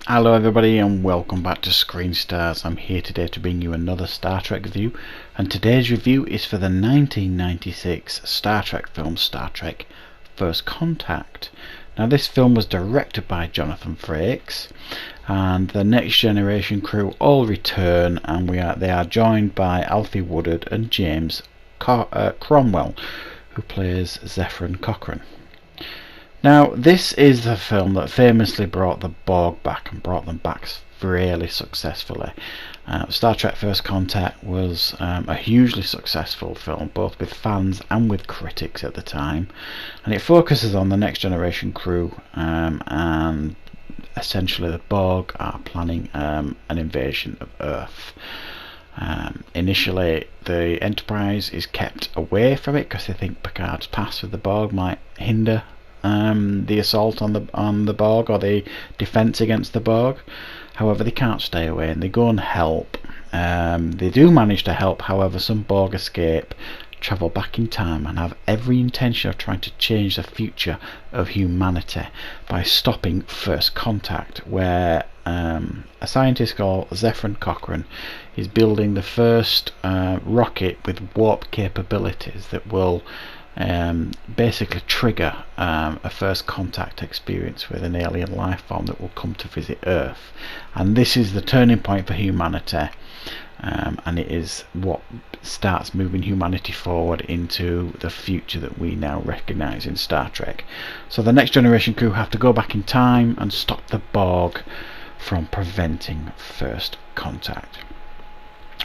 Hello everybody and welcome back to Screen Stars. I'm here today to bring you another Star Trek review, and today's review is for the 1996 Star Trek film Star Trek First Contact. Now this film was directed by Jonathan Frakes, and the Next Generation crew all return, and they are joined by Alfie Woodard and James Cromwell, who plays Zefram Cochrane. Now, this is the film that famously brought the Borg back and brought them back really successfully. Star Trek First Contact was a hugely successful film, both with fans and with critics at the time, and it focuses on the Next Generation crew, and essentially the Borg are planning an invasion of Earth. Initially, the Enterprise is kept away from it because they think Picard's past with the Borg might hinder the assault on the Borg, or the defence against the Borg. However, they can't stay away and they go and help. They do manage to help, however some Borg escape, travel back in time, and have every intention of trying to change the future of humanity by stopping First Contact, where a scientist called Zefram Cochrane is building the first rocket with warp capabilities that will basically trigger a first contact experience with an alien life form that will come to visit Earth. And this is the turning point for humanity, and it is what starts moving humanity forward into the future that we now recognise in Star Trek. So the Next Generation crew have to go back in time and stop the Borg from preventing first contact.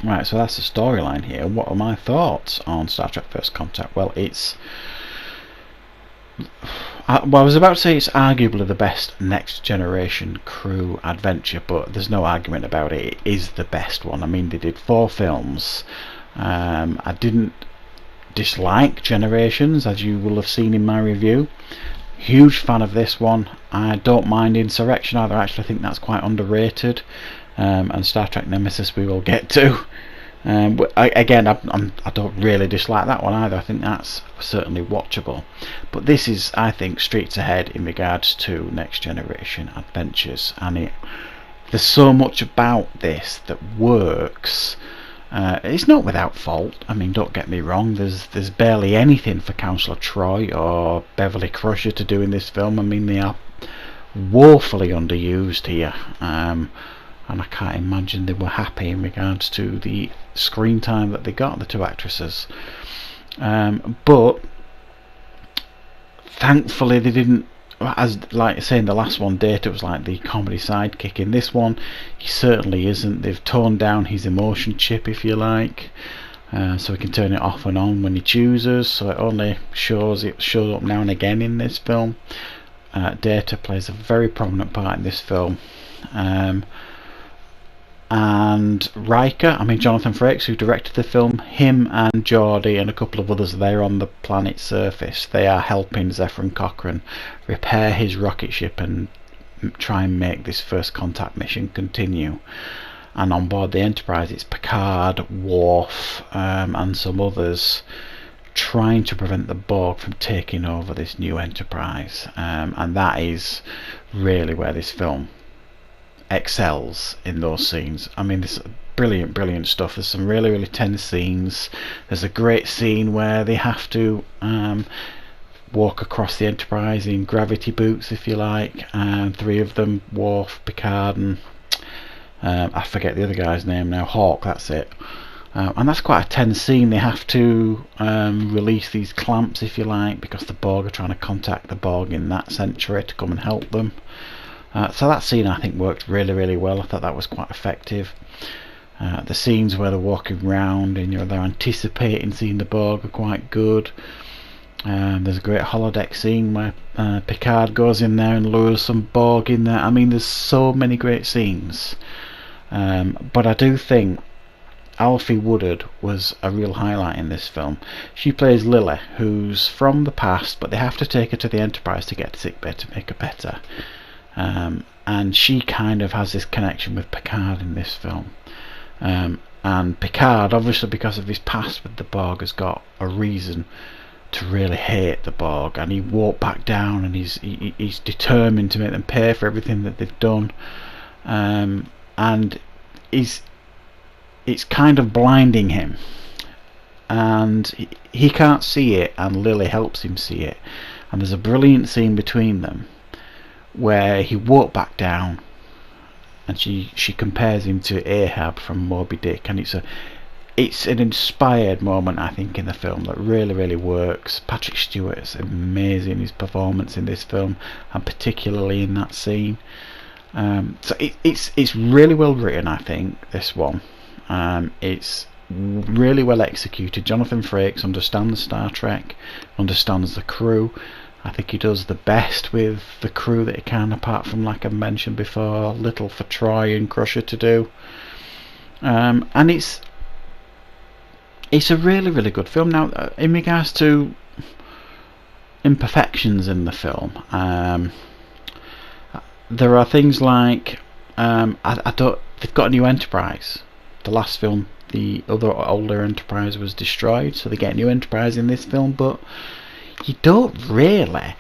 Right, so that's the storyline here. What are my thoughts on Star Trek First Contact? Well, I was about to say it's arguably the best Next Generation crew adventure, but there's no argument about it. It is the best one. I mean, they did 4 films. I didn't dislike Generations, as you will have seen in my review. Huge fan of this one. I don't mind Insurrection either. I actually think that's quite underrated. And Star Trek Nemesis we will get to. But I don't really dislike that one either. I think that's certainly watchable. But this is, I think, streets ahead in regards to Next Generation adventures, and there's so much about this that works. It's not without fault. I mean, don't get me wrong, there's barely anything for Councillor Troy or Beverly Crusher to do in this film. I mean, they are woefully underused here. And I can't imagine they were happy in regards to the screen time that they got, the 2 actresses. But thankfully they didn't, as like I say in the last one, Data was like the comedy sidekick. In this one, he certainly isn't. They've toned down his emotion chip, if you like, so he can turn it off and on when he chooses. So it only shows up now and again in this film. Data plays a very prominent part in this film. And Riker, I mean Jonathan Frakes, who directed the film, him and Geordi and a couple of others there on the planet's surface, they are helping Zefram Cochrane repair his rocket ship and try and make this first contact mission continue. And on board the Enterprise, it's Picard, Worf, and some others trying to prevent the Borg from taking over this new Enterprise. And that is really where this film excels, in those scenes. I mean, this brilliant stuff. There's some really tense scenes. There's a great scene where they have to walk across the Enterprise in gravity boots, if you like, and 3 of them, Worf, Picard, and I forget the other guy's name now, Hawk, that's it. And that's quite a tense scene. They have to release these clamps, if you like, because the Borg are trying to contact the Borg in that century to come and help them. So that scene I think worked really well. I thought that was quite effective. The scenes where they're walking around and they're anticipating seeing the Borg are quite good. There's a great holodeck scene where Picard goes in there and lures some Borg in there. I mean, there's so many great scenes. But I do think Alfie Woodard was a real highlight in this film. She plays Lily, who's from the past, but they have to take her to the Enterprise to get sickbay to make her better. And she kind of has this connection with Picard in this film. And Picard, obviously because of his past with the Borg, has got a reason to really hate the Borg, and he won't back down, and he's determined to make them pay for everything that they've done. and it's kind of blinding him, and he can't see it, and Lily helps him see it. And there's a brilliant scene between them where he won't back down, and she compares him to Ahab from Moby Dick, and it's an inspired moment, I think, in the film that really works. Patrick Stewart is amazing, his performance in this film, and particularly in that scene. So it's really well written, I think, this one. It's really well executed. Jonathan Frakes understands Star Trek, understands the crew. I think he does the best with the crew that he can, apart from, like I mentioned before, little for Troy and Crusher to do. And it's a really good film. Now, in regards to imperfections in the film, there are things like they've got a new Enterprise. The last film, the other older Enterprise was destroyed, so they get a new Enterprise in this film, but you don't really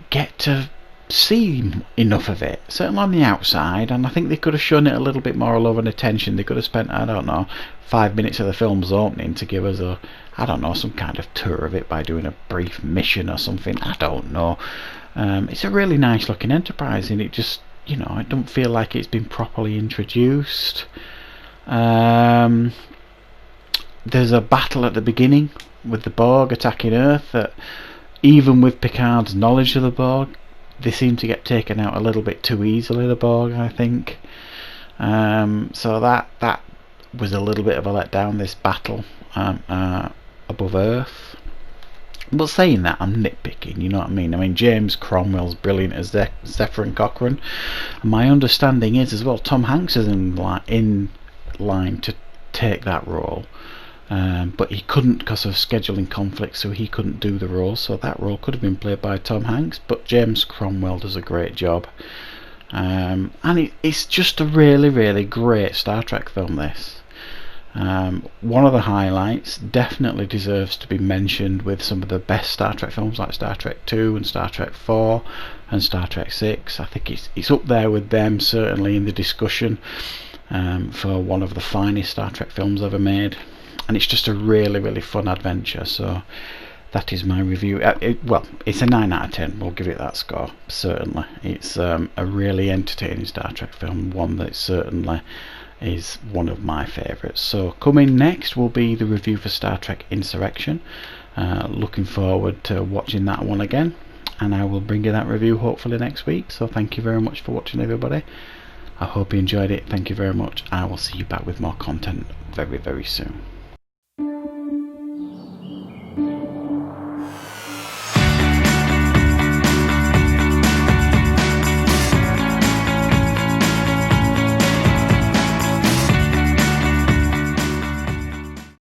get to see enough of it, certainly on the outside. And I think they could have shown it a little bit more love and attention. They could have spent, I don't know, 5 minutes of the film's opening to give us some kind of tour of it by doing a brief mission or something. I don't know. It's a really nice looking Enterprise, and it just, I don't feel like it's been properly introduced. There's a battle at the beginning with the Borg attacking Earth that, even with Picard's knowledge of the Borg, they seem to get taken out a little bit too easily, the Borg, I think. So that was a little bit of a letdown, this battle above Earth. But saying that, I'm nitpicking, you know what I mean? I mean, James Cromwell's brilliant as Zephyr and Cochrane. And my understanding is as well, Tom Hanks is in line to take that role. But he couldn't because of scheduling conflicts, so he couldn't do the role. So that role could have been played by Tom Hanks, but James Cromwell does a great job. And it's just a really great Star Trek film, this. One of the highlights, definitely deserves to be mentioned with some of the best Star Trek films like Star Trek 2 and Star Trek 4 and Star Trek 6. I think it's up there with them, certainly in the discussion, for one of the finest Star Trek films ever made. And it's just a really fun adventure. So that is my review. It's a 9 out of 10. We'll give it that score, certainly. It's a really entertaining Star Trek film, one that certainly is one of my favourites. So coming next will be the review for Star Trek Insurrection. Looking forward to watching that one again, and I will bring you that review hopefully next week. So thank you very much for watching, everybody. I hope you enjoyed it. Thank you very much. I will see you back with more content very soon.